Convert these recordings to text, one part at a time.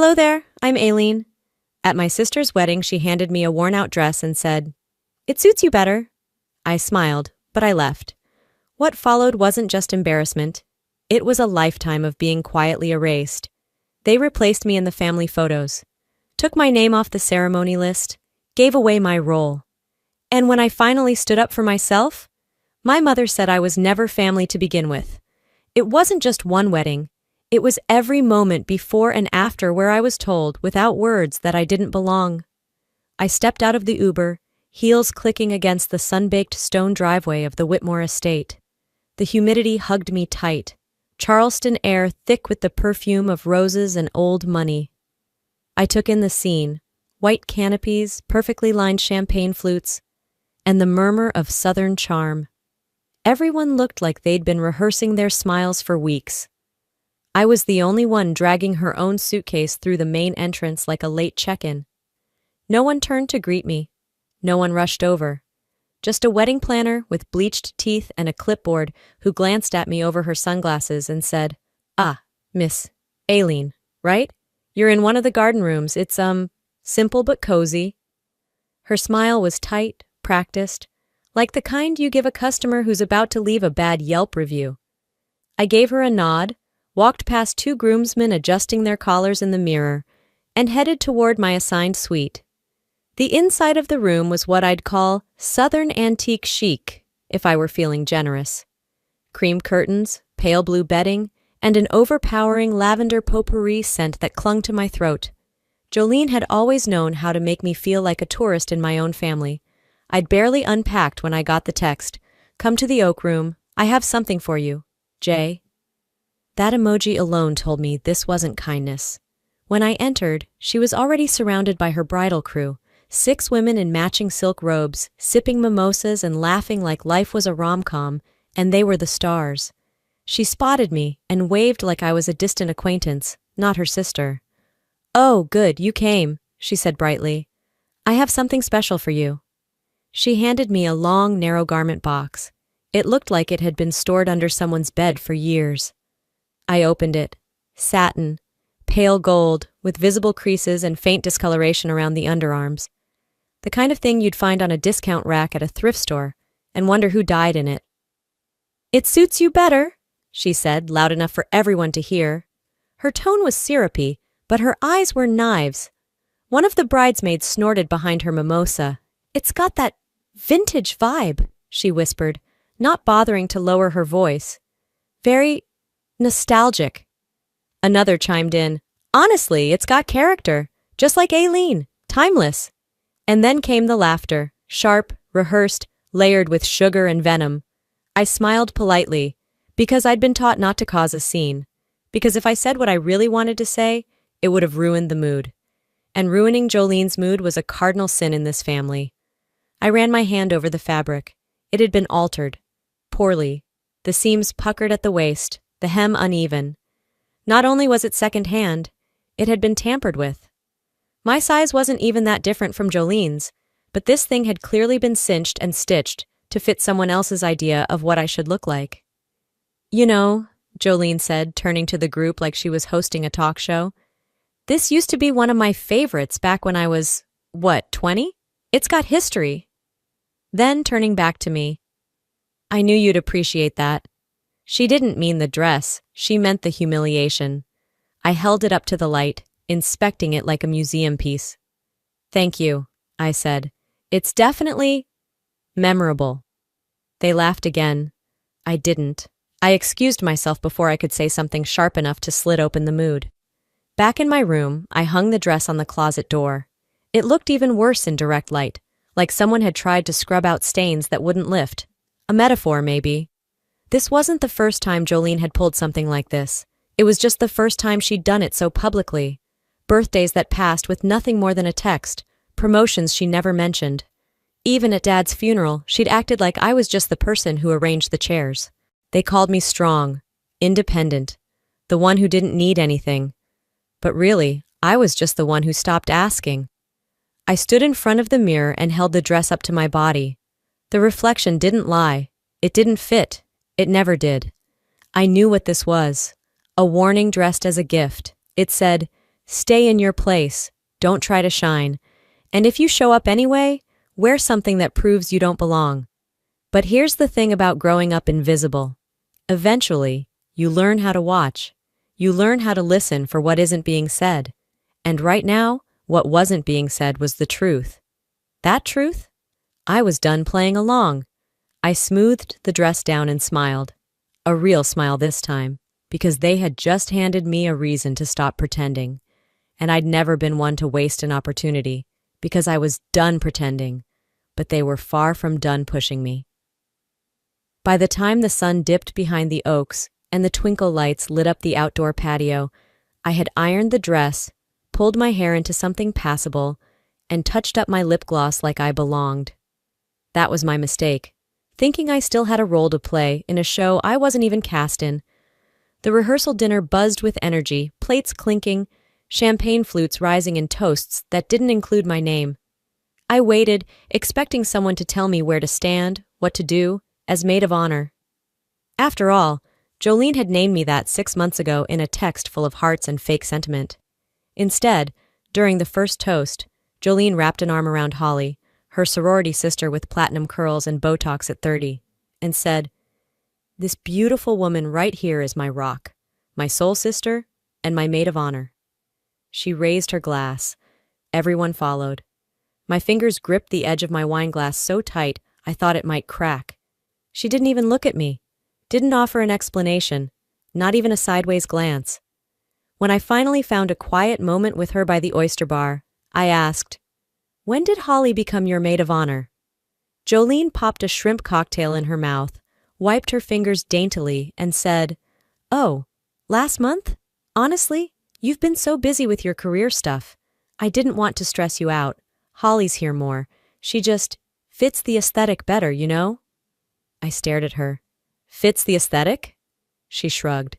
Hello there, I'm Aileen. At my sister's wedding, she handed me a worn-out dress and said, "It suits you better." I smiled, but I left. What followed wasn't just embarrassment. It was a lifetime of being quietly erased. They replaced me in the family photos, took my name off the ceremony list, gave away my role. And when I finally stood up for myself, my mother said I was never family to begin with. It wasn't just one wedding. It was every moment before and after where I was told, without words, that I didn't belong. I stepped out of the Uber, heels clicking against the sun-baked stone driveway of the Whitmore estate. The humidity hugged me tight, Charleston air thick with the perfume of roses and old money. I took in the scene, white canopies, perfectly lined champagne flutes, and the murmur of southern charm. Everyone looked like they'd been rehearsing their smiles for weeks. I was the only one dragging her own suitcase through the main entrance like a late check-in. No one turned to greet me. No one rushed over. Just a wedding planner with bleached teeth and a clipboard who glanced at me over her sunglasses and said, "Ah, Miss Aileen, right? You're in one of the garden rooms. It's, simple but cozy." Her smile was tight, practiced, like the kind you give a customer who's about to leave a bad Yelp review. I gave her a nod, walked past two groomsmen adjusting their collars in the mirror, and headed toward my assigned suite. The inside of the room was what I'd call Southern antique chic, if I were feeling generous. Cream curtains, pale blue bedding, and an overpowering lavender potpourri scent that clung to my throat. Jolene had always known how to make me feel like a tourist in my own family. I'd barely unpacked when I got the text, "Come to the Oak Room. I have something for you, Jay." That emoji alone told me this wasn't kindness. When I entered, she was already surrounded by her bridal crew, 6 women in matching silk robes, sipping mimosas and laughing like life was a rom-com, and they were the stars. She spotted me and waved like I was a distant acquaintance, not her sister. "Oh, good, you came," she said brightly. "I have something special for you." She handed me a long, narrow garment box. It looked like it had been stored under someone's bed for years. I opened it. Satin, pale gold, with visible creases and faint discoloration around the underarms. The kind of thing you'd find on a discount rack at a thrift store, and wonder who died in it. "It suits you better," she said, loud enough for everyone to hear. Her tone was syrupy, but her eyes were knives. One of the bridesmaids snorted behind her mimosa. "It's got that vintage vibe," she whispered, not bothering to lower her voice. "Very nostalgic." Another chimed in, "Honestly, it's got character, just like Aileen, timeless." And then came the laughter, sharp, rehearsed, layered with sugar and venom. I smiled politely, because I'd been taught not to cause a scene, because if I said what I really wanted to say, it would have ruined the mood. And ruining Jolene's mood was a cardinal sin in this family. I ran my hand over the fabric. It had been altered. Poorly. The seams puckered at the waist, the hem uneven. Not only was it second-hand, it had been tampered with. My size wasn't even that different from Jolene's, but this thing had clearly been cinched and stitched to fit someone else's idea of what I should look like. "You know," Jolene said, turning to the group like she was hosting a talk show, "this used to be one of my favorites back when I was, 20? It's got history." Then, turning back to me, "I knew you'd appreciate that." She didn't mean the dress, she meant the humiliation. I held it up to the light, inspecting it like a museum piece. "Thank you," I said. "It's definitely memorable." They laughed again. I didn't. I excused myself before I could say something sharp enough to slit open the mood. Back in my room, I hung the dress on the closet door. It looked even worse in direct light, like someone had tried to scrub out stains that wouldn't lift. A metaphor, maybe. This wasn't the first time Jolene had pulled something like this. It was just the first time she'd done it so publicly. Birthdays that passed with nothing more than a text, promotions she never mentioned. Even at Dad's funeral, she'd acted like I was just the person who arranged the chairs. They called me strong, independent, the one who didn't need anything. But really, I was just the one who stopped asking. I stood in front of the mirror and held the dress up to my body. The reflection didn't lie. It didn't fit. It never did. I knew what this was. A warning dressed as a gift. It said, Stay in your place. Don't try to shine. And if you show up anyway, wear something that proves you don't belong. But here's the thing about growing up invisible. Eventually, you learn how to watch. You learn how to listen for what isn't being said. And right now, what wasn't being said was the truth. That truth? I was done playing along. I smoothed the dress down and smiled. A real smile this time, because they had just handed me a reason to stop pretending. And I'd never been one to waste an opportunity, because I was done pretending. But they were far from done pushing me. By the time the sun dipped behind the oaks and the twinkle lights lit up the outdoor patio, I had ironed the dress, pulled my hair into something passable, and touched up my lip gloss like I belonged. That was my mistake, thinking I still had a role to play in a show I wasn't even cast in. The rehearsal dinner buzzed with energy, plates clinking, champagne flutes rising in toasts that didn't include my name. I waited, expecting someone to tell me where to stand, what to do, as maid of honor. After all, Jolene had named me that 6 months ago in a text full of hearts and fake sentiment. Instead, during the first toast, Jolene wrapped an arm around Holly, her sorority sister with platinum curls and Botox at 30, and said, "This beautiful woman right here is my rock, my soul sister, and my maid of honor." She raised her glass. Everyone followed. My fingers gripped the edge of my wine glass so tight I thought it might crack. She didn't even look at me, didn't offer an explanation, not even a sideways glance. When I finally found a quiet moment with her by the oyster bar, I asked, "When did Holly become your maid of honor?" Jolene popped a shrimp cocktail in her mouth, wiped her fingers daintily, and said, "Oh, last month? Honestly, you've been so busy with your career stuff. I didn't want to stress you out. Holly's here more. She just fits the aesthetic better, you know?" I stared at her. "Fits the aesthetic?" She shrugged.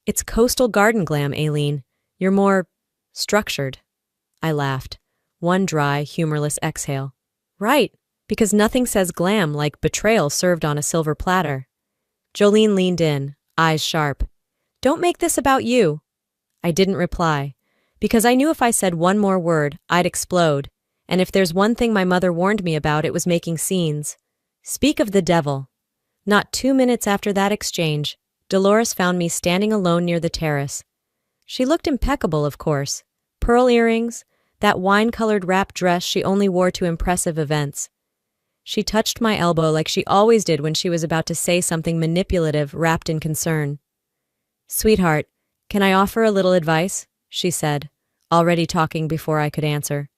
"It's coastal garden glam, Aileen. You're more structured." I laughed. One dry, humorless exhale. Right, because nothing says glam like betrayal served on a silver platter. Jolene leaned in, eyes sharp. "Don't make this about you." I didn't reply, because I knew if I said one more word, I'd explode. And if there's one thing my mother warned me about, it was making scenes. Speak of the devil. Not 2 minutes after that exchange, Dolores found me standing alone near the terrace. She looked impeccable, of course. Pearl earrings, that wine-colored wrap dress she only wore to impressive events. She touched my elbow like she always did when she was about to say something manipulative wrapped in concern. "Sweetheart, can I offer a little advice?" she said, already talking before I could answer.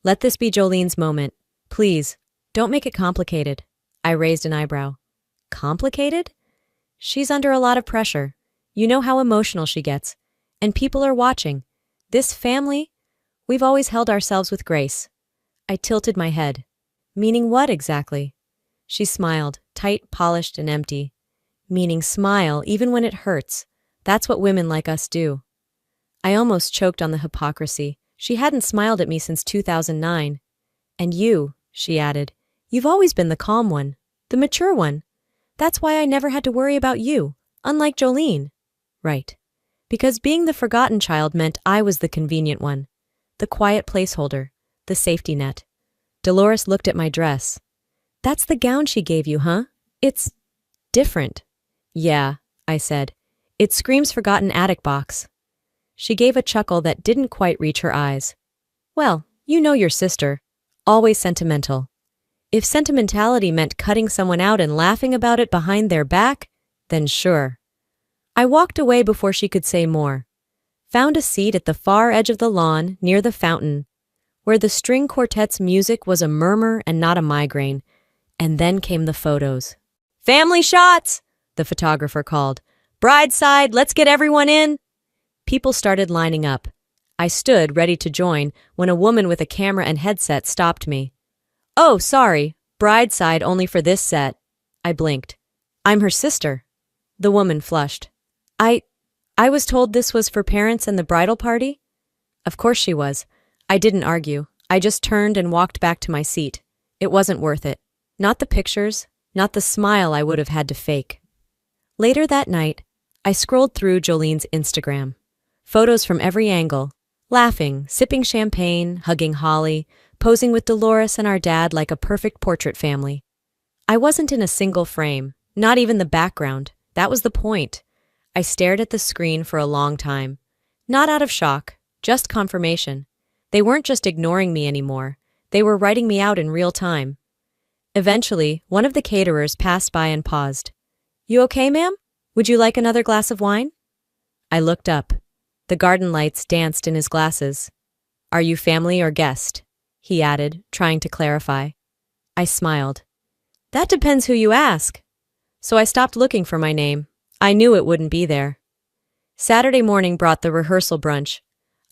"Let this be Jolene's moment. Please, don't make it complicated." I raised an eyebrow. Complicated? She's under a lot of pressure. You know how emotional she gets. And people are watching. This family, we've always held ourselves with grace. I tilted my head. Meaning what exactly? She smiled, tight, polished, and empty. Meaning smile even when it hurts. That's what women like us do. I almost choked on the hypocrisy. She hadn't smiled at me since 2009. "And you," she added, "you've always been the calm one, the mature one. That's why I never had to worry about you, unlike Jolene." Right. Because being the forgotten child meant I was the convenient one, the quiet placeholder, the safety net. Dolores looked at my dress. "That's the gown she gave you, huh? It's different." "Yeah," I said. "It screams forgotten attic box." She gave a chuckle that didn't quite reach her eyes. "Well, you know your sister. Always sentimental. If sentimentality meant cutting someone out and laughing about it behind their back, then sure." I walked away before she could say more. Found a seat at the far edge of the lawn, near the fountain, where the string quartet's music was a murmur and not a migraine. And then came the photos. "Family shots!" the photographer called. "Bride side, let's get everyone in!" People started lining up. I stood, ready to join, when a woman with a camera and headset stopped me. "Oh, sorry, bride side only for this set." I blinked. "I'm her sister." The woman flushed. I was told this was for parents and the bridal party?" Of course she was. I didn't argue. I just turned and walked back to my seat. It wasn't worth it. Not the pictures, not the smile I would have had to fake. Later that night, I scrolled through Jolene's Instagram. Photos from every angle, laughing, sipping champagne, hugging Holly, posing with Dolores and our dad like a perfect portrait family. I wasn't in a single frame, not even the background. That was the point. I stared at the screen for a long time. Not out of shock, just confirmation. They weren't just ignoring me anymore. They were writing me out in real time. Eventually, one of the caterers passed by and paused. "You okay, ma'am? Would you like another glass of wine?" I looked up. The garden lights danced in his glasses. "Are you family or guest?" he added, trying to clarify. I smiled. "That depends who you ask." So I stopped looking for my name. I knew it wouldn't be there. Saturday morning brought the rehearsal brunch.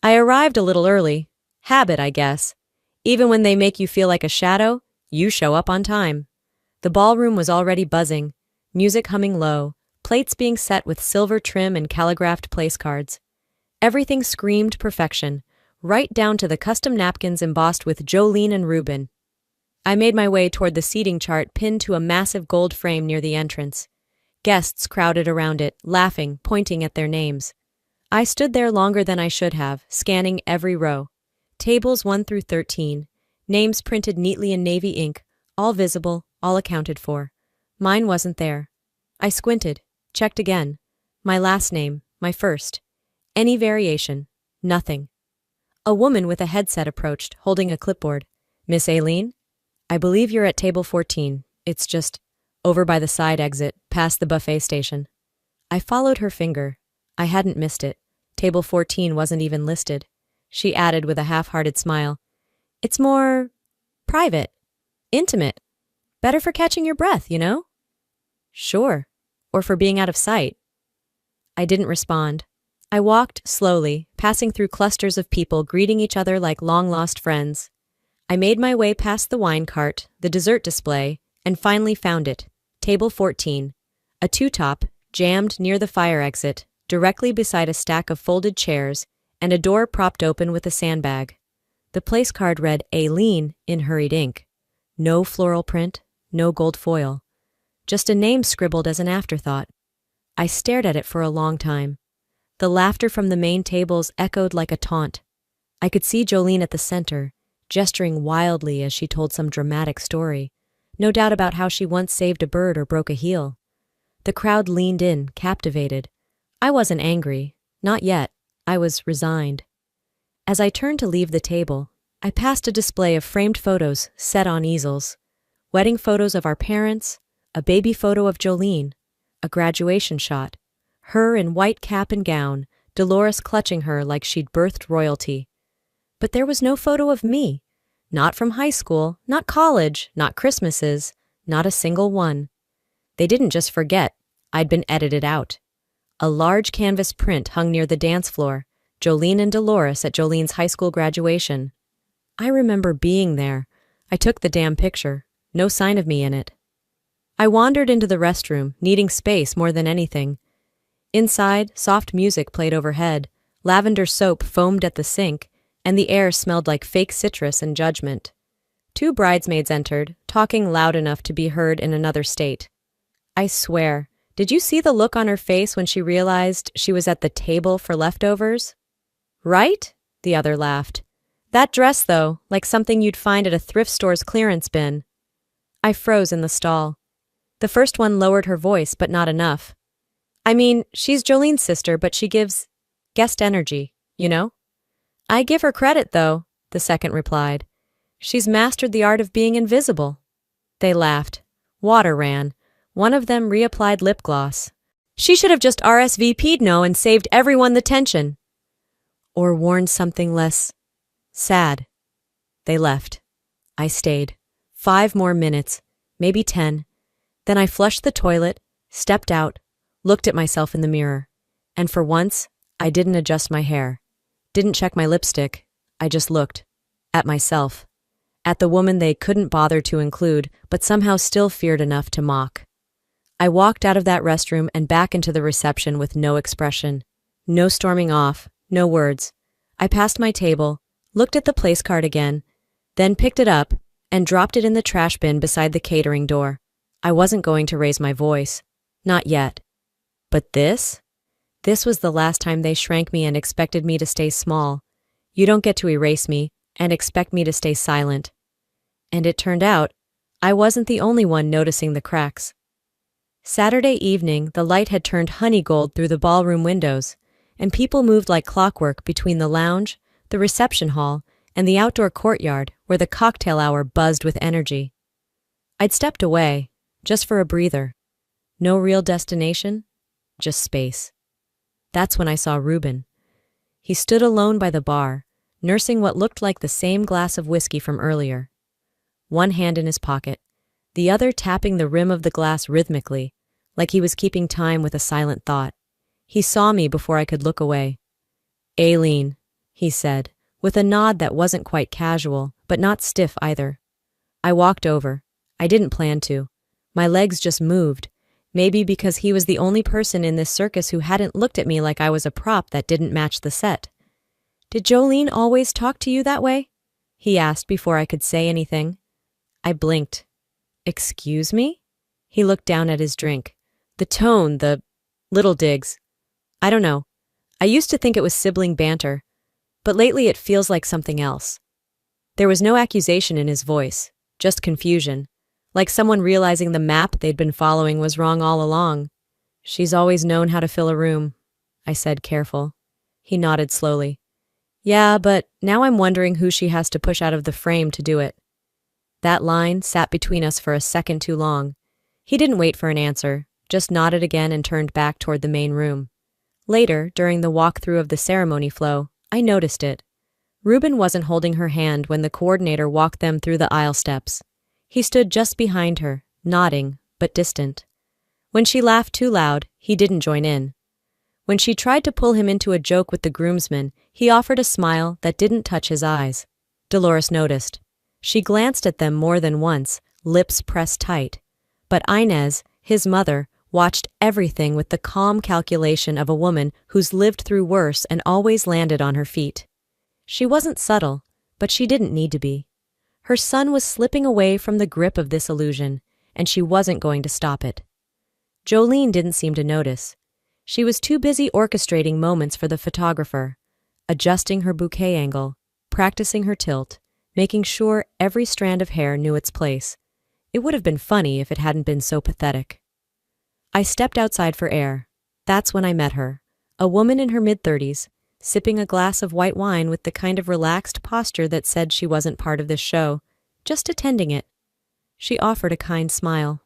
I arrived a little early. Habit, I guess. Even when they make you feel like a shadow, you show up on time. The ballroom was already buzzing, music humming low, plates being set with silver trim and calligraphed place cards. Everything screamed perfection, right down to the custom napkins embossed with Jolene and Reuben. I made my way toward the seating chart pinned to a massive gold frame near the entrance. Guests crowded around it, laughing, pointing at their names. I stood there longer than I should have, scanning every row. Tables 1 through 13, names printed neatly in navy ink, all visible, all accounted for. Mine wasn't there. I squinted, checked again. My last name, my first. Any variation, nothing. A woman with a headset approached, holding a clipboard. "Miss Aileen? I believe you're at table 14. It's just over by the side exit, past the buffet station." I followed her finger. I hadn't missed it. Table 14 wasn't even listed. She added with a half-hearted smile, "It's more private, intimate. Better for catching your breath, you know?" "Sure. Or for being out of sight." I didn't respond. I walked slowly, passing through clusters of people greeting each other like long-lost friends. I made my way past the wine cart, the dessert display, and finally found it. Table 14. A two-top, jammed near the fire exit, directly beside a stack of folded chairs, and a door propped open with a sandbag. The place card read Aileen in hurried ink. No floral print, no gold foil. Just a name scribbled as an afterthought. I stared at it for a long time. The laughter from the main tables echoed like a taunt. I could see Jolene at the center, gesturing wildly as she told some dramatic story, no doubt about how she once saved a bird or broke a heel. The crowd leaned in, captivated. I wasn't angry, not yet. I was resigned. As I turned to leave the table, I passed a display of framed photos set on easels. Wedding photos of our parents, a baby photo of Jolene, a graduation shot, her in white cap and gown, Dolores clutching her like she'd birthed royalty. But there was no photo of me. Not from high school, not college, not Christmases, not a single one. They didn't just forget. I'd been edited out. A large canvas print hung near the dance floor, Jolene and Dolores at Jolene's high school graduation. I remember being there. I took the damn picture. No sign of me in it. I wandered into the restroom, needing space more than anything. Inside, soft music played overhead, lavender soap foamed at the sink, and the air smelled like fake citrus and judgment. 2 bridesmaids entered, talking loud enough to be heard in another state. I swear, did you see the look on her face when she realized she was at the table for leftovers? "Right?" the other laughed. "That dress, though, like something you'd find at a thrift store's clearance bin." I froze in the stall. The first one lowered her voice, but not enough. "I mean, she's Jolene's sister, but she gives guest energy, you know?" "I give her credit, though," the second replied. "She's mastered the art of being invisible." They laughed. Water ran. One of them reapplied lip gloss. "She should have just RSVP'd no and saved everyone the tension." Or worn something less sad. They left. I stayed. 5 more minutes, maybe 10. Then I flushed the toilet, stepped out, looked at myself in the mirror. And for once, I didn't adjust my hair. Didn't check my lipstick. I just looked. At myself. At the woman they couldn't bother to include, but somehow still feared enough to mock. I walked out of that restroom and back into the reception with no expression. No storming off, no words. I passed my table, looked at the place card again, then picked it up and dropped it in the trash bin beside the catering door. I wasn't going to raise my voice. Not yet. But this? This was the last time they shrank me and expected me to stay small. You don't get to erase me and expect me to stay silent. And it turned out, I wasn't the only one noticing the cracks. Saturday evening, the light had turned honey gold through the ballroom windows, and people moved like clockwork between the lounge, the reception hall, and the outdoor courtyard where the cocktail hour buzzed with energy. I'd stepped away, just for a breather. No real destination, just space. That's when I saw Reuben. He stood alone by the bar, nursing what looked like the same glass of whiskey from earlier. One hand in his pocket, the other tapping the rim of the glass rhythmically, like he was keeping time with a silent thought. He saw me before I could look away. "Aileen," he said, with a nod that wasn't quite casual, but not stiff either. I walked over. I didn't plan to. My legs just moved, maybe because he was the only person in this circus who hadn't looked at me like I was a prop that didn't match the set. "Did Jolene always talk to you that way?" he asked before I could say anything. I blinked. "Excuse me?" He looked down at his drink. The tone, the little digs. I don't know. I used to think it was sibling banter, but lately it feels like something else. There was no accusation in his voice, just confusion, like someone realizing the map they'd been following was wrong all along. "She's always known how to fill a room," I said, careful. He nodded slowly. "Yeah, but now I'm wondering who she has to push out of the frame to do it." That line sat between us for a second too long. He didn't wait for an answer, just nodded again and turned back toward the main room. Later, during the walkthrough of the ceremony flow, I noticed it. Reuben wasn't holding her hand when the coordinator walked them through the aisle steps. He stood just behind her, nodding, but distant. When she laughed too loud, he didn't join in. When she tried to pull him into a joke with the groomsmen, he offered a smile that didn't touch his eyes. Dolores noticed. She glanced at them more than once, lips pressed tight. But Inez, his mother, watched everything with the calm calculation of a woman who's lived through worse and always landed on her feet. She wasn't subtle, but she didn't need to be. Her son was slipping away from the grip of this illusion, and she wasn't going to stop it. Jolene didn't seem to notice. She was too busy orchestrating moments for the photographer, adjusting her bouquet angle, practicing her tilt, making sure every strand of hair knew its place. It would have been funny if it hadn't been so pathetic. I stepped outside for air. That's when I met her, a woman in her mid-30s, sipping a glass of white wine with the kind of relaxed posture that said she wasn't part of this show, just attending it. She offered a kind smile.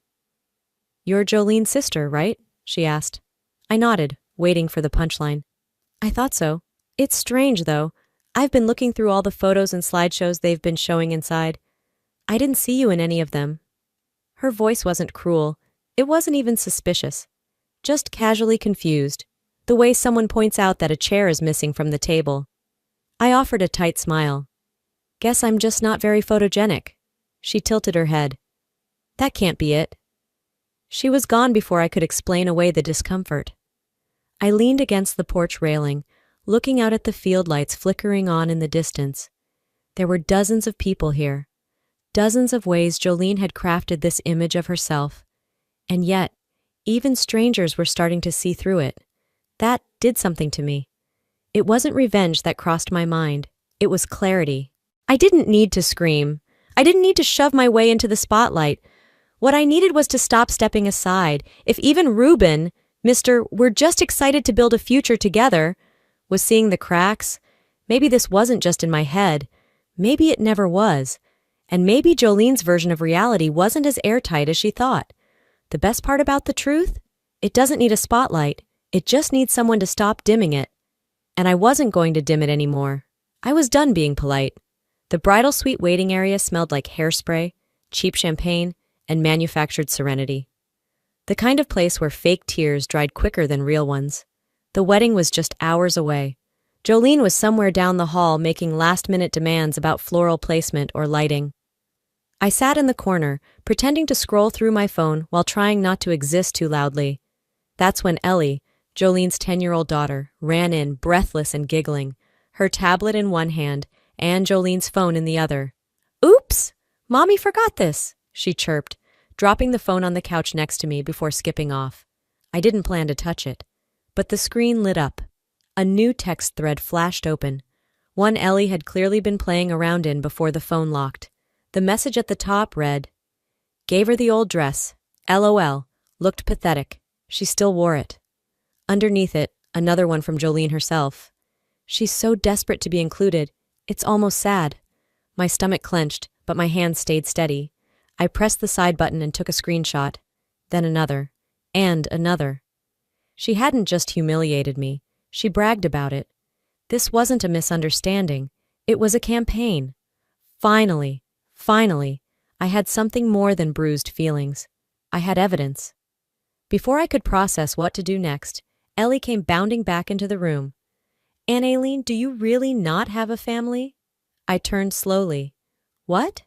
"You're Jolene's sister, right?" she asked. I nodded, waiting for the punchline. "I thought so. It's strange, though. I've been looking through all the photos and slideshows they've been showing inside. I didn't see you in any of them." Her voice wasn't cruel. It wasn't even suspicious. Just casually confused, the way someone points out that a chair is missing from the table. I offered a tight smile. "Guess I'm just not very photogenic." She tilted her head. "That can't be it." She was gone before I could explain away the discomfort. I leaned against the porch railing, looking out at the field lights flickering on in the distance. There were dozens of people here. Dozens of ways Jolene had crafted this image of herself. And yet, even strangers were starting to see through it. That did something to me. It wasn't revenge that crossed my mind. It was clarity. I didn't need to scream. I didn't need to shove my way into the spotlight. What I needed was to stop stepping aside. If even Reuben, Mr. "We're just excited to build a future together," was seeing the cracks, maybe this wasn't just in my head. Maybe it never was. And maybe Jolene's version of reality wasn't as airtight as she thought. The best part about the truth? It doesn't need a spotlight. It just needs someone to stop dimming it. And I wasn't going to dim it anymore. I was done being polite. The bridal suite waiting area smelled like hairspray, cheap champagne, and manufactured serenity. The kind of place where fake tears dried quicker than real ones. The wedding was just hours away. Jolene was somewhere down the hall making last-minute demands about floral placement or lighting. I sat in the corner, pretending to scroll through my phone while trying not to exist too loudly. That's when Ellie, Jolene's 10-year-old daughter, ran in, breathless and giggling, her tablet in one hand and Jolene's phone in the other. "Oops! Mommy forgot this," she chirped, dropping the phone on the couch next to me before skipping off. I didn't plan to touch it, but the screen lit up. A new text thread flashed open. One Ellie had clearly been playing around in before the phone locked. The message at the top read, "Gave her the old dress. LOL. Looked pathetic. She still wore it." Underneath it, another one from Jolene herself. "She's so desperate to be included. It's almost sad." My stomach clenched, but my hands stayed steady. I pressed the side button and took a screenshot. Then another. And another. She hadn't just humiliated me. She bragged about it. This wasn't a misunderstanding. It was a campaign. Finally, I had something more than bruised feelings. I had evidence. Before I could process what to do next, Ellie came bounding back into the room. "Aunt Aileen, do you really not have a family?" I turned slowly. "What?"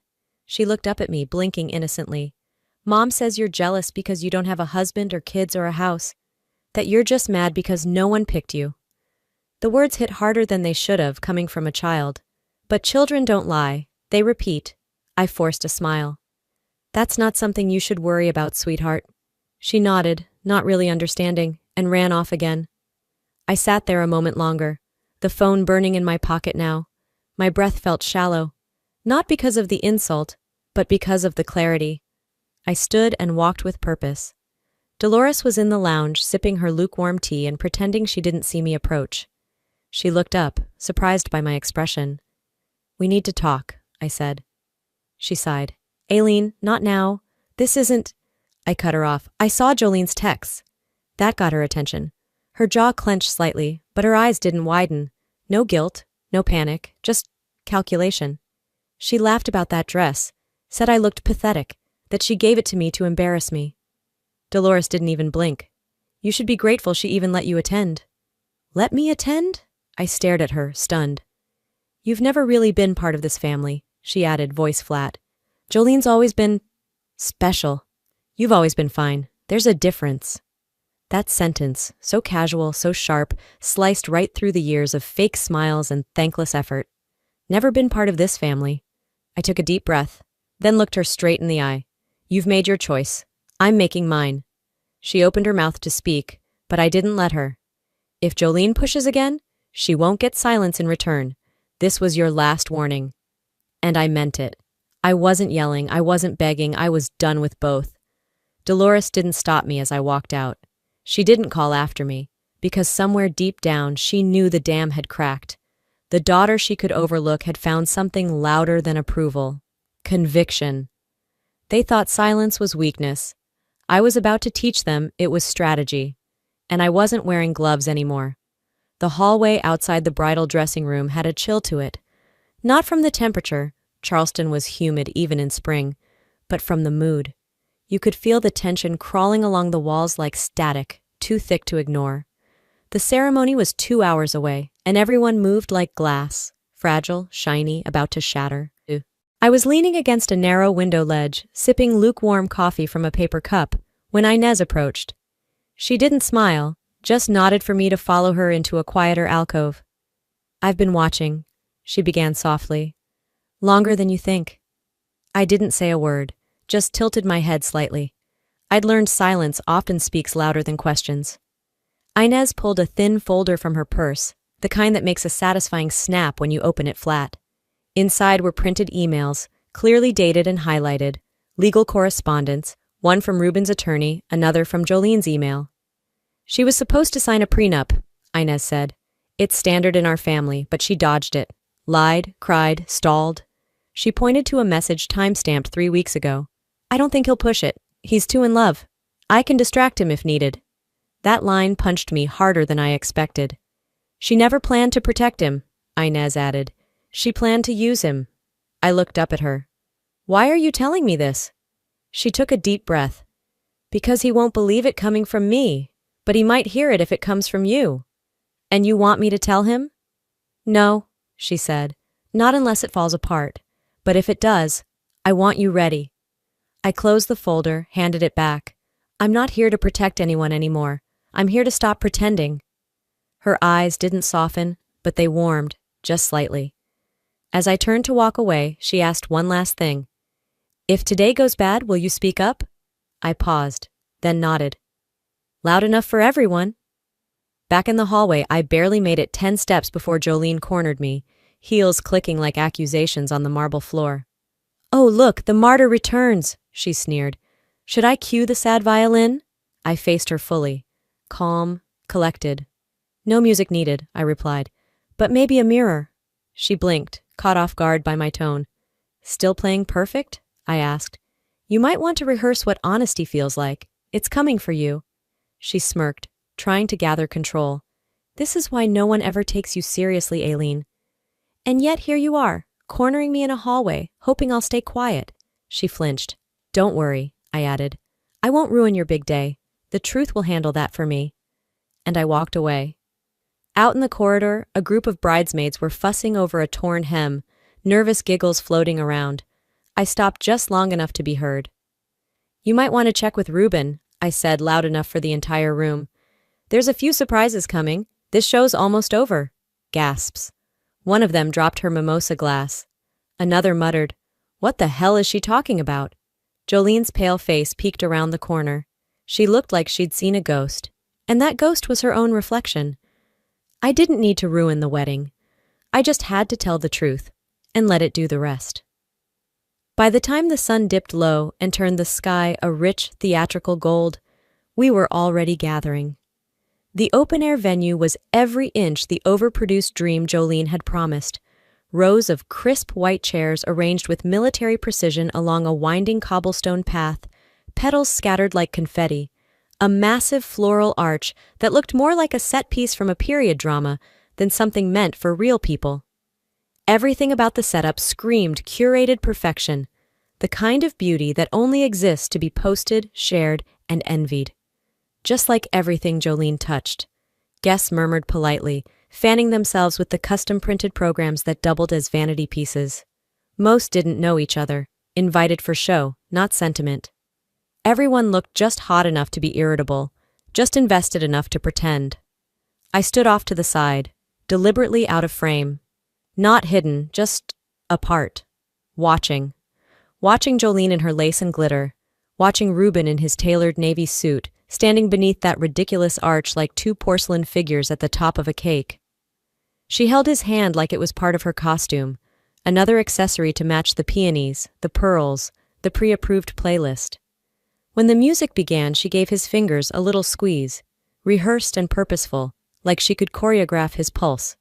She looked up at me, blinking innocently. "Mom says you're jealous because you don't have a husband or kids or a house. That you're just mad because no one picked you." The words hit harder than they should have, coming from a child. But children don't lie. They repeat. I forced a smile. "That's not something you should worry about, sweetheart." She nodded, not really understanding, and ran off again. I sat there a moment longer, the phone burning in my pocket now. My breath felt shallow, not because of the insult, but because of the clarity. I stood and walked with purpose. Dolores was in the lounge, sipping her lukewarm tea and pretending she didn't see me approach. She looked up, surprised by my expression. "We need to talk," I said. She sighed. "Aileen, not now. This isn't—" I cut her off. "I saw Jolene's texts." That got her attention. Her jaw clenched slightly, but her eyes didn't widen. No guilt, no panic, just calculation. She laughed about that dress, said I looked pathetic, that she gave it to me to embarrass me. Dolores didn't even blink. "You should be grateful she even let you attend." "Let me attend?" I stared at her, stunned. "You've never really been part of this family," she added, voice flat. "Jolene's always been special. You've always been fine. There's a difference." That sentence, so casual, so sharp, sliced right through the years of fake smiles and thankless effort. Never been part of this family. I took a deep breath, then looked her straight in the eye. "You've made your choice. I'm making mine." She opened her mouth to speak, but I didn't let her. "If Jolene pushes again, she won't get silence in return. This was your last warning." And I meant it. I wasn't yelling, I wasn't begging, I was done with both. Dolores didn't stop me as I walked out. She didn't call after me, because somewhere deep down she knew the dam had cracked. The daughter she could overlook had found something louder than approval. Conviction. They thought silence was weakness. I was about to teach them it was strategy. And I wasn't wearing gloves anymore. The hallway outside the bridal dressing room had a chill to it. Not from the temperature, Charleston was humid even in spring, but from the mood. You could feel the tension crawling along the walls like static, too thick to ignore. The ceremony was 2 hours away, and everyone moved like glass, fragile, shiny, about to shatter. I was leaning against a narrow window ledge, sipping lukewarm coffee from a paper cup, when Inez approached. She didn't smile, just nodded for me to follow her into a quieter alcove. "I've been watching," she began softly. "Longer than you think." I didn't say a word, just tilted my head slightly. I'd learned silence often speaks louder than questions. Inez pulled a thin folder from her purse, the kind that makes a satisfying snap when you open it flat. Inside were printed emails, clearly dated and highlighted, legal correspondence, one from Ruben's attorney, another from Jolene's email. "She was supposed to sign a prenup," Inez said. "It's standard in our family, but she dodged it. Lied, cried, stalled." She pointed to a message time-stamped 3 weeks ago. "I don't think he'll push it. He's too in love. I can distract him if needed." That line punched me harder than I expected. "She never planned to protect him," Inez added. "She planned to use him." I looked up at her. "Why are you telling me this?" She took a deep breath. "Because he won't believe it coming from me, but he might hear it if it comes from you." "And you want me to tell him?" "No," she said. "Not unless it falls apart. But if it does, I want you ready." I closed the folder, handed it back. "I'm not here to protect anyone anymore. I'm here to stop pretending." Her eyes didn't soften, but they warmed, just slightly. As I turned to walk away, she asked one last thing. "If today goes bad, will you speak up?" I paused, then nodded. "Loud enough for everyone." Back in the hallway, I barely made it 10 steps before Jolene cornered me. heels clicking like accusations on the marble floor. "Oh, look, the martyr returns," she sneered. "Should I cue the sad violin?" I faced her fully, calm, collected. "No music needed," I replied. "But maybe a mirror." She blinked, caught off guard by my tone. "Still playing perfect?" I asked. "You might want to rehearse what honesty feels like. It's coming for you." She smirked, trying to gather control. "This is why no one ever takes you seriously, Aileen. And yet here you are, cornering me in a hallway, hoping I'll stay quiet." She flinched. "Don't worry," I added. "I won't ruin your big day. The truth will handle that for me." And I walked away. Out in the corridor, a group of bridesmaids were fussing over a torn hem, nervous giggles floating around. I stopped just long enough to be heard. "You might want to check with Reuben," I said loud enough for the entire room. "There's a few surprises coming. This show's almost over." Gasps. One of them dropped her mimosa glass. Another muttered, "What the hell is she talking about?" Jolene's pale face peeked around the corner. She looked like she'd seen a ghost, and that ghost was her own reflection. I didn't need to ruin the wedding. I just had to tell the truth and let it do the rest. By the time the sun dipped low and turned the sky a rich, theatrical gold, we were already gathering. The open-air venue was every inch the overproduced dream Jolene had promised. Rows of crisp white chairs arranged with military precision along a winding cobblestone path, petals scattered like confetti, a massive floral arch that looked more like a set piece from a period drama than something meant for real people. Everything about the setup screamed curated perfection, the kind of beauty that only exists to be posted, shared, and envied. Just like everything Jolene touched. Guests murmured politely, fanning themselves with the custom-printed programs that doubled as vanity pieces. Most didn't know each other, invited for show, not sentiment. Everyone looked just hot enough to be irritable, just invested enough to pretend. I stood off to the side, deliberately out of frame. Not hidden, just apart. Watching. Watching Jolene in her lace and glitter. Watching Reuben in his tailored navy suit, standing beneath that ridiculous arch like two porcelain figures at the top of a cake. She held his hand like it was part of her costume, another accessory to match the peonies, the pearls, the pre-approved playlist. When the music began, she gave his fingers a little squeeze, rehearsed and purposeful, like she could choreograph his pulse.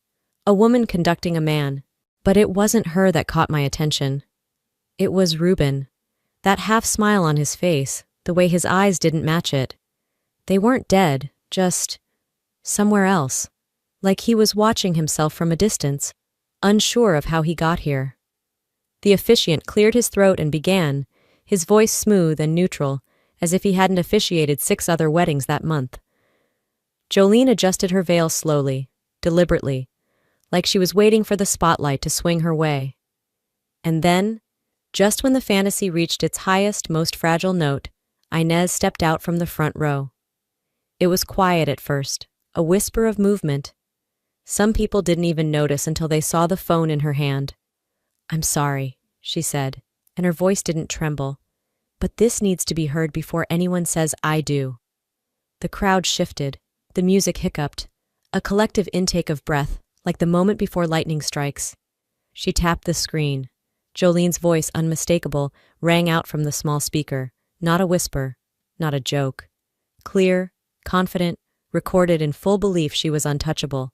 A woman conducting a man. But it wasn't her that caught my attention. It was Reuben. That half smile on his face, the way his eyes didn't match it. They weren't dead, just somewhere else. Like he was watching himself from a distance, unsure of how he got here. The officiant cleared his throat and began, his voice smooth and neutral, as if he hadn't officiated 6 other weddings that month. Jolene adjusted her veil slowly, deliberately, like she was waiting for the spotlight to swing her way. And then, just when the fantasy reached its highest, most fragile note, Inez stepped out from the front row. It was quiet at first, a whisper of movement. Some people didn't even notice until they saw the phone in her hand. "I'm sorry," she said, and her voice didn't tremble. "But this needs to be heard before anyone says I do." The crowd shifted, the music hiccuped, a collective intake of breath, like the moment before lightning strikes. She tapped the screen. Jolene's voice, unmistakable, rang out from the small speaker, not a whisper, not a joke. Clear, confident, recorded in full belief she was untouchable.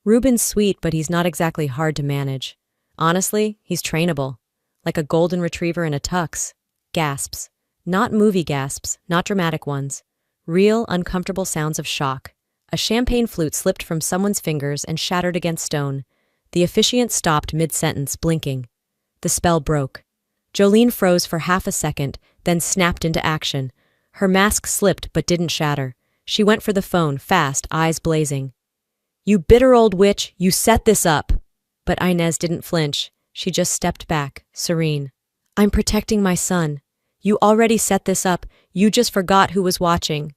"Reuben's sweet, but he's not exactly hard to manage. Honestly, he's trainable, like a golden retriever in a tux." Gasps. Not movie gasps, not dramatic ones. Real, uncomfortable sounds of shock. A champagne flute slipped from someone's fingers and shattered against stone. The officiant stopped mid-sentence, blinking. The spell broke. Jolene froze for half a second, then snapped into action. Her mask slipped but didn't shatter. She went for the phone, fast, eyes blazing. "You bitter old witch, you set this up!" But Inez didn't flinch. She just stepped back, serene. "I'm protecting my son. You already set this up. You just forgot who was watching."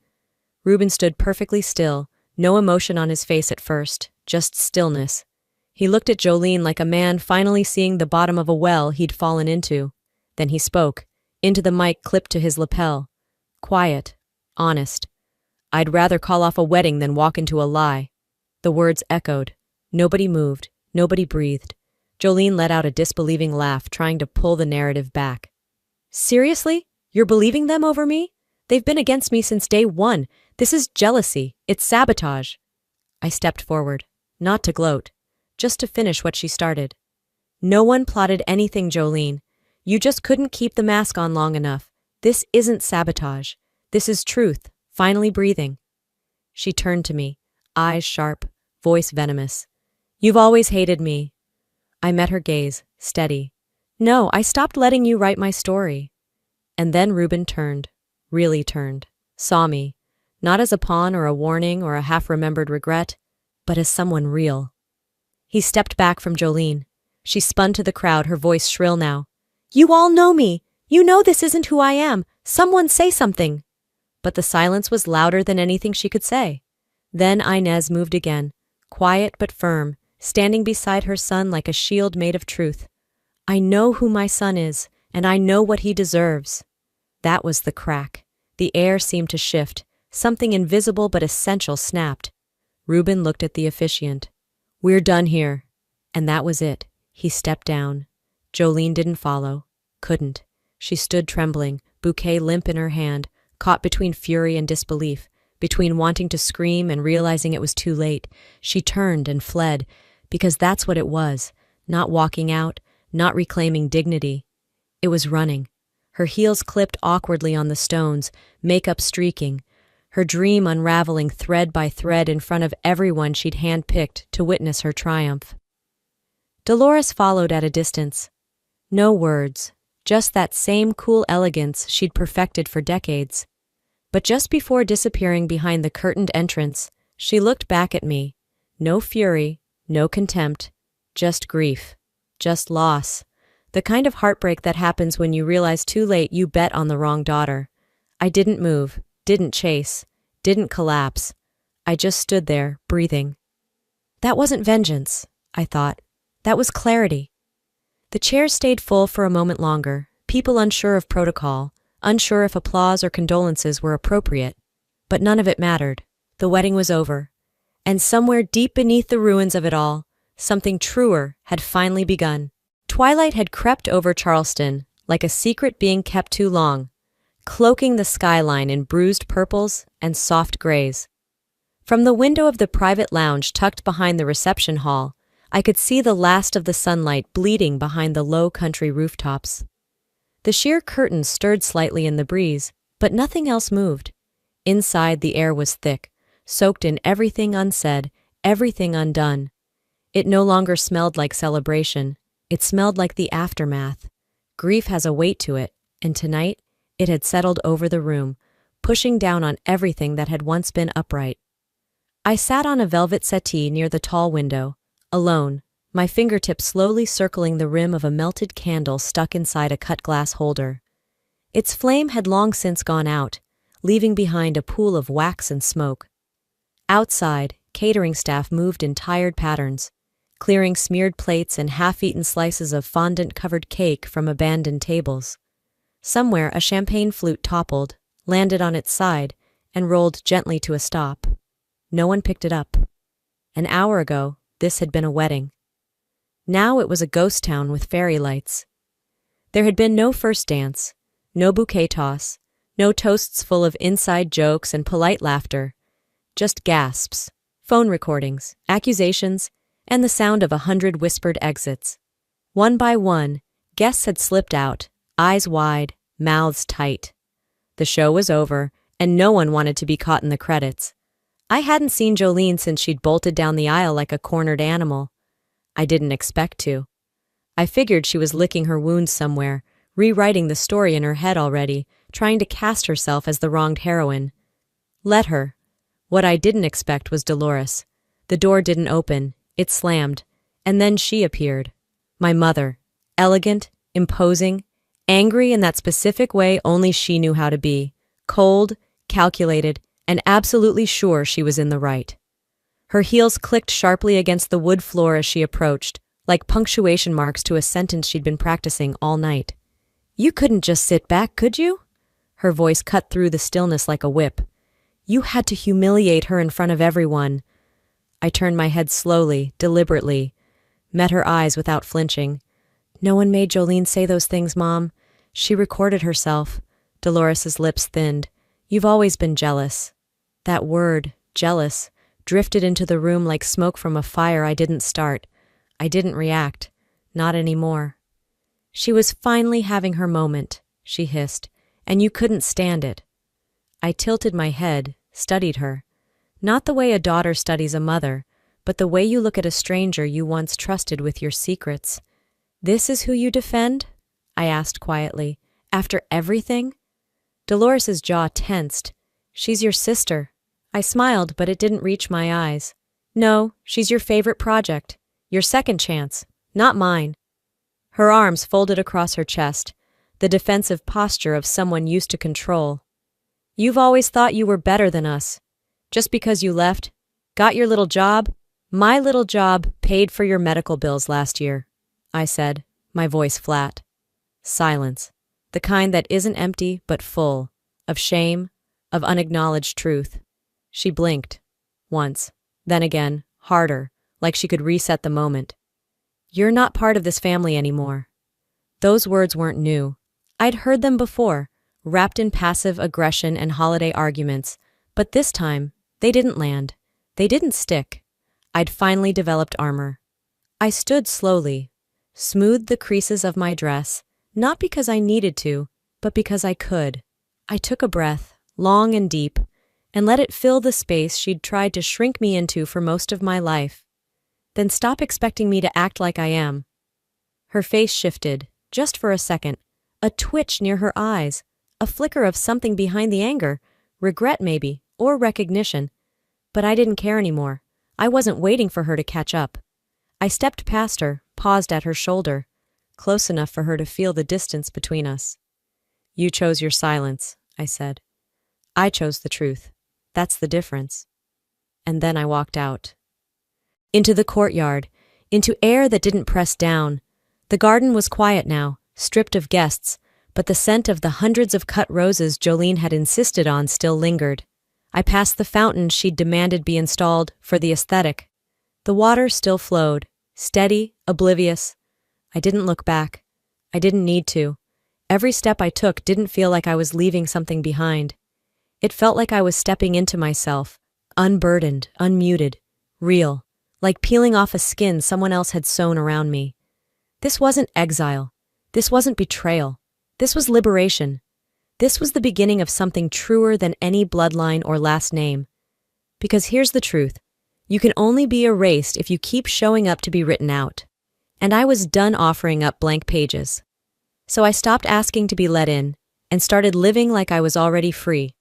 Reuben stood perfectly still, no emotion on his face at first, just stillness. He looked at Jolene like a man finally seeing the bottom of a well he'd fallen into. Then he spoke, into the mic clipped to his lapel. Quiet, honest. "I'd rather call off a wedding than walk into a lie." The words echoed. Nobody moved, nobody breathed. Jolene let out a disbelieving laugh, trying to pull the narrative back. Seriously? You're believing them over me? They've been against me since day one. This is jealousy. It's sabotage. I stepped forward, not to gloat, just to finish what she started. No one plotted anything, Jolene. You just couldn't keep the mask on long enough. This isn't sabotage. This is truth, finally breathing. She turned to me, eyes sharp, voice venomous. You've always hated me. I met her gaze, steady. No, I stopped letting you write my story. And then Reuben turned, really turned, saw me, not as a pawn or a warning or a half-remembered regret, but as someone real. He stepped back from Jolene. She spun to the crowd, her voice shrill now. You all know me. You know this isn't who I am. Someone say something. But the silence was louder than anything she could say. Then Inez moved again, quiet but firm, standing beside her son like a shield made of truth. I know who my son is, and I know what he deserves. That was the crack. The air seemed to shift. Something invisible but essential snapped. Reuben looked at the officiant. We're done here. And that was it. He stepped down. Jolene didn't follow. Couldn't. She stood trembling, bouquet limp in her hand, caught between fury and disbelief, between wanting to scream and realizing it was too late. She turned and fled, because that's what it was, not walking out, not reclaiming dignity. It was running. Her heels clipped awkwardly on the stones, makeup streaking, her dream unraveling thread by thread in front of everyone she'd handpicked to witness her triumph. Dolores followed at a distance. No words, just that same cool elegance she'd perfected for decades. But just before disappearing behind the curtained entrance, she looked back at me. No fury, no contempt, just grief, just loss. The kind of heartbreak that happens when you realize too late you bet on the wrong daughter. I didn't move, didn't chase, didn't collapse. I just stood there, breathing. That wasn't vengeance, I thought. That was clarity. The chairs stayed full for a moment longer, people unsure of protocol, unsure if applause or condolences were appropriate. But none of it mattered. The wedding was over. And somewhere deep beneath the ruins of it all, something truer had finally begun. Twilight had crept over Charleston like a secret being kept too long, cloaking the skyline in bruised purples and soft grays. From the window of the private lounge tucked behind the reception hall, I could see the last of the sunlight bleeding behind the low country rooftops. The sheer curtains stirred slightly in the breeze, but nothing else moved. Inside, the air was thick, soaked in everything unsaid, everything undone. It no longer smelled like celebration. It smelled like the aftermath. Grief has a weight to it, and tonight, it had settled over the room, pushing down on everything that had once been upright. I sat on a velvet settee near the tall window, alone, my fingertips slowly circling the rim of a melted candle stuck inside a cut glass holder. Its flame had long since gone out, leaving behind a pool of wax and smoke. Outside, catering staff moved in tired patterns, clearing smeared plates and half-eaten slices of fondant-covered cake from abandoned tables. Somewhere a champagne flute toppled, landed on its side, and rolled gently to a stop. No one picked it up. An hour ago, this had been a wedding. Now it was a ghost town with fairy lights. There had been no first dance, no bouquet toss, no toasts full of inside jokes and polite laughter, just gasps, phone recordings, accusations, and the sound of 100 whispered exits. One by one, guests had slipped out, eyes wide, mouths tight. The show was over, and no one wanted to be caught in the credits. I hadn't seen Jolene since she'd bolted down the aisle like a cornered animal. I didn't expect to. I figured she was licking her wounds somewhere, rewriting the story in her head already, trying to cast herself as the wronged heroine. Let her. What I didn't expect was Dolores. The door didn't open, it slammed, and then she appeared. My mother, elegant, imposing, angry in that specific way only she knew how to be, cold, calculated, and absolutely sure she was in the right. Her heels clicked sharply against the wood floor as she approached, like punctuation marks to a sentence she'd been practicing all night. You couldn't just sit back, could you? Her voice cut through the stillness like a whip. You had to humiliate her in front of everyone. I turned my head slowly, deliberately. met her eyes without flinching. No one made Jolene say those things, Mom. She recorded herself. Dolores's lips thinned. You've always been jealous. That word, jealous, drifted into the room like smoke from a fire I didn't start. I didn't react. Not anymore. She was finally having her moment, she hissed, and you couldn't stand it. I tilted my head, studied her. Not the way a daughter studies a mother, but the way you look at a stranger you once trusted with your secrets. This is who you defend? I asked quietly. After everything? Dolores's jaw tensed. She's your sister. I smiled, but it didn't reach my eyes. No, she's your favorite project. Your second chance, not mine. Her arms folded across her chest, the defensive posture of someone used to control. You've always thought you were better than us. Just because you left, got your little job, my little job paid for your medical bills last year, I said, my voice flat. Silence, the kind that isn't empty but full, of shame, of unacknowledged truth. She blinked, once, then again, harder, like she could reset the moment. You're not part of this family anymore. Those words weren't new. I'd heard them before, wrapped in passive aggression and holiday arguments, but this time, they didn't land. They didn't stick. I'd finally developed armor. I stood slowly, smoothed the creases of my dress, not because I needed to, but because I could. I took a breath, long and deep, and let it fill the space she'd tried to shrink me into for most of my life. Then stop expecting me to act like I am. Her face shifted, just for a second, a twitch near her eyes, a flicker of something behind the anger, regret maybe, or recognition. But I didn't care anymore. I wasn't waiting for her to catch up. I stepped past her, paused at her shoulder, close enough for her to feel the distance between us. You chose your silence, I said. I chose the truth. That's the difference. And then I walked out. Into the courtyard, into air that didn't press down. The garden was quiet now, stripped of guests, but the scent of the hundreds of cut roses Jolene had insisted on still lingered. I passed the fountain she'd demanded be installed for the aesthetic. The water still flowed, steady, oblivious. I didn't look back. I didn't need to. Every step I took didn't feel like I was leaving something behind. It felt like I was stepping into myself, unburdened, unmuted, real, like peeling off a skin someone else had sewn around me. This wasn't exile. This wasn't betrayal. This was liberation. This was the beginning of something truer than any bloodline or last name. Because here's the truth. You can only be erased if you keep showing up to be written out. And I was done offering up blank pages. So I stopped asking to be let in and started living like I was already free.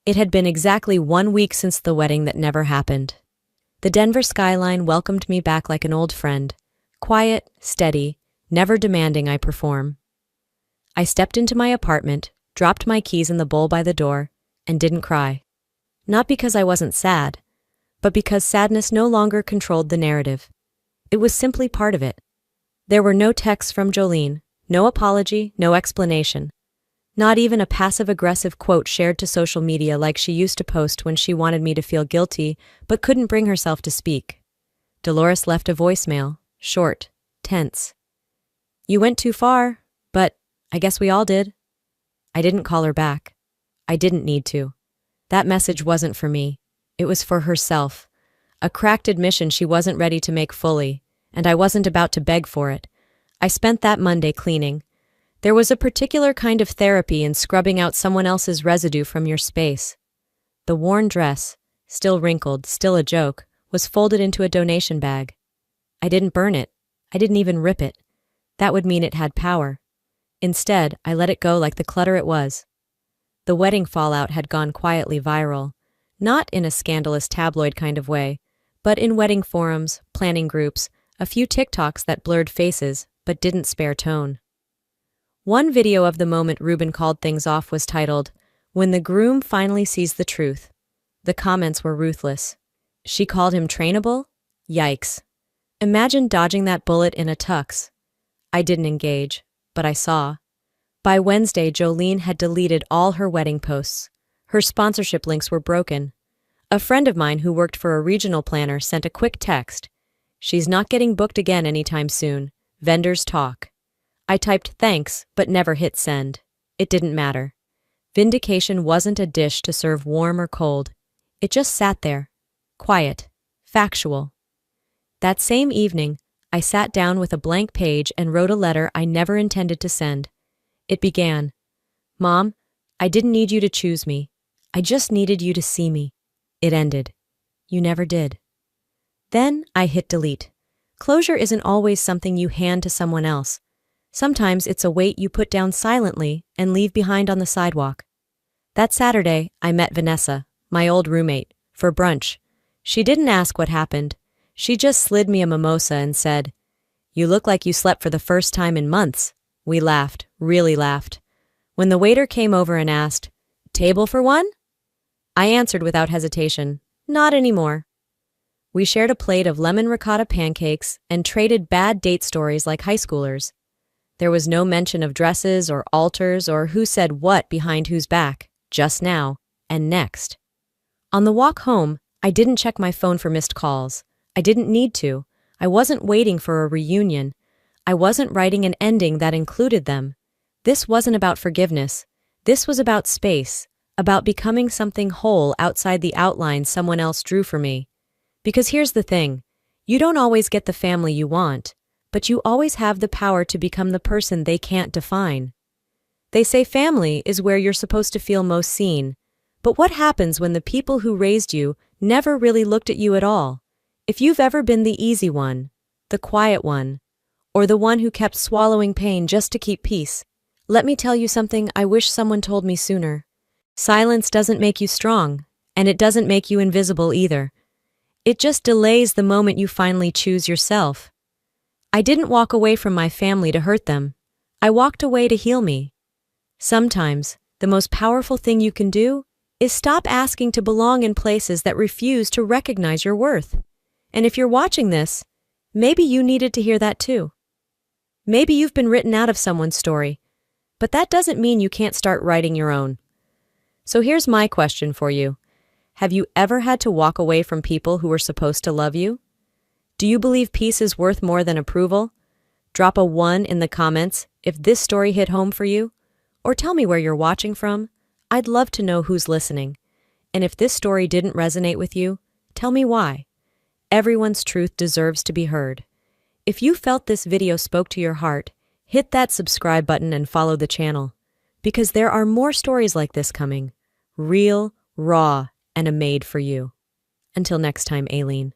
It had been exactly 1 week since the wedding that never happened. The Denver skyline welcomed me back like an old friend, quiet, steady, never demanding I perform. I stepped into my apartment, dropped my keys in the bowl by the door, and didn't cry. Not because I wasn't sad, but because sadness no longer controlled the narrative. It was simply part of it. There were no texts from Jolene, no apology, no explanation. Not even a passive-aggressive quote shared to social media like she used to post when she wanted me to feel guilty but couldn't bring herself to speak. Dolores left a voicemail, short, tense. You went too far, but I guess we all did. I didn't call her back. I didn't need to. That message wasn't for me. It was for herself. A cracked admission she wasn't ready to make fully, and I wasn't about to beg for it. I spent that Monday cleaning. There was a particular kind of therapy in scrubbing out someone else's residue from your space. The worn dress, still wrinkled, still a joke, was folded into a donation bag. I didn't burn it. I didn't even rip it. That would mean it had power. Instead, I let it go like the clutter it was. The wedding fallout had gone quietly viral, not in a scandalous tabloid kind of way, but in wedding forums, planning groups, a few TikToks that blurred faces but didn't spare tone. One video of the moment Ruben called things off was titled, "When the Groom Finally Sees the Truth." The comments were ruthless. She called him trainable? Yikes. Imagine dodging that bullet in a tux. I didn't engage, but I saw. By Wednesday, Jolene had deleted all her wedding posts. Her sponsorship links were broken. A friend of mine who worked for a regional planner sent a quick text. She's not getting booked again anytime soon. Vendors talk. I typed thanks, but never hit send. It didn't matter. Vindication wasn't a dish to serve warm or cold. It just sat there. Quiet. Factual. That same evening, I sat down with a blank page and wrote a letter I never intended to send. It began, "Mom, I didn't need you to choose me. I just needed you to see me." It ended, "You never did." Then I hit delete. Closure isn't always something you hand to someone else. Sometimes it's a weight you put down silently and leave behind on the sidewalk. That Saturday, I met Vanessa, my old roommate, for brunch. She didn't ask what happened. She just slid me a mimosa and said, "You look like you slept for the first time in months." We laughed, really laughed. When the waiter came over and asked, "Table for one?" I answered without hesitation, "Not anymore." We shared a plate of lemon ricotta pancakes and traded bad date stories like high schoolers. There was no mention of dresses or altars or who said what behind whose back, just now and next. On the walk home, I didn't check my phone for missed calls. I didn't need to. I wasn't waiting for a reunion. I wasn't writing an ending that included them. This wasn't about forgiveness. This was about space, about becoming something whole outside the outline someone else drew for me. Because here's the thing, you don't always get the family you want, but you always have the power to become the person they can't define. They say family is where you're supposed to feel most seen, but what happens when the people who raised you never really looked at you at all? If you've ever been the easy one, the quiet one, or the one who kept swallowing pain just to keep peace, let me tell you something I wish someone told me sooner. Silence doesn't make you strong, and it doesn't make you invisible either. It just delays the moment you finally choose yourself. I didn't walk away from my family to hurt them. I walked away to heal me. Sometimes, the most powerful thing you can do is stop asking to belong in places that refuse to recognize your worth. And if you're watching this, maybe you needed to hear that too. Maybe you've been written out of someone's story, but that doesn't mean you can't start writing your own. So here's my question for you. Have you ever had to walk away from people who were supposed to love you? Do you believe peace is worth more than approval? Drop a 1 in the comments if this story hit home for you, or tell me where you're watching from. I'd love to know who's listening. And if this story didn't resonate with you, tell me why. Everyone's truth deserves to be heard. If you felt this video spoke to your heart, hit that subscribe button and follow the channel, because there are more stories like this coming. Real, raw, and made for you. Until next time, Aileen.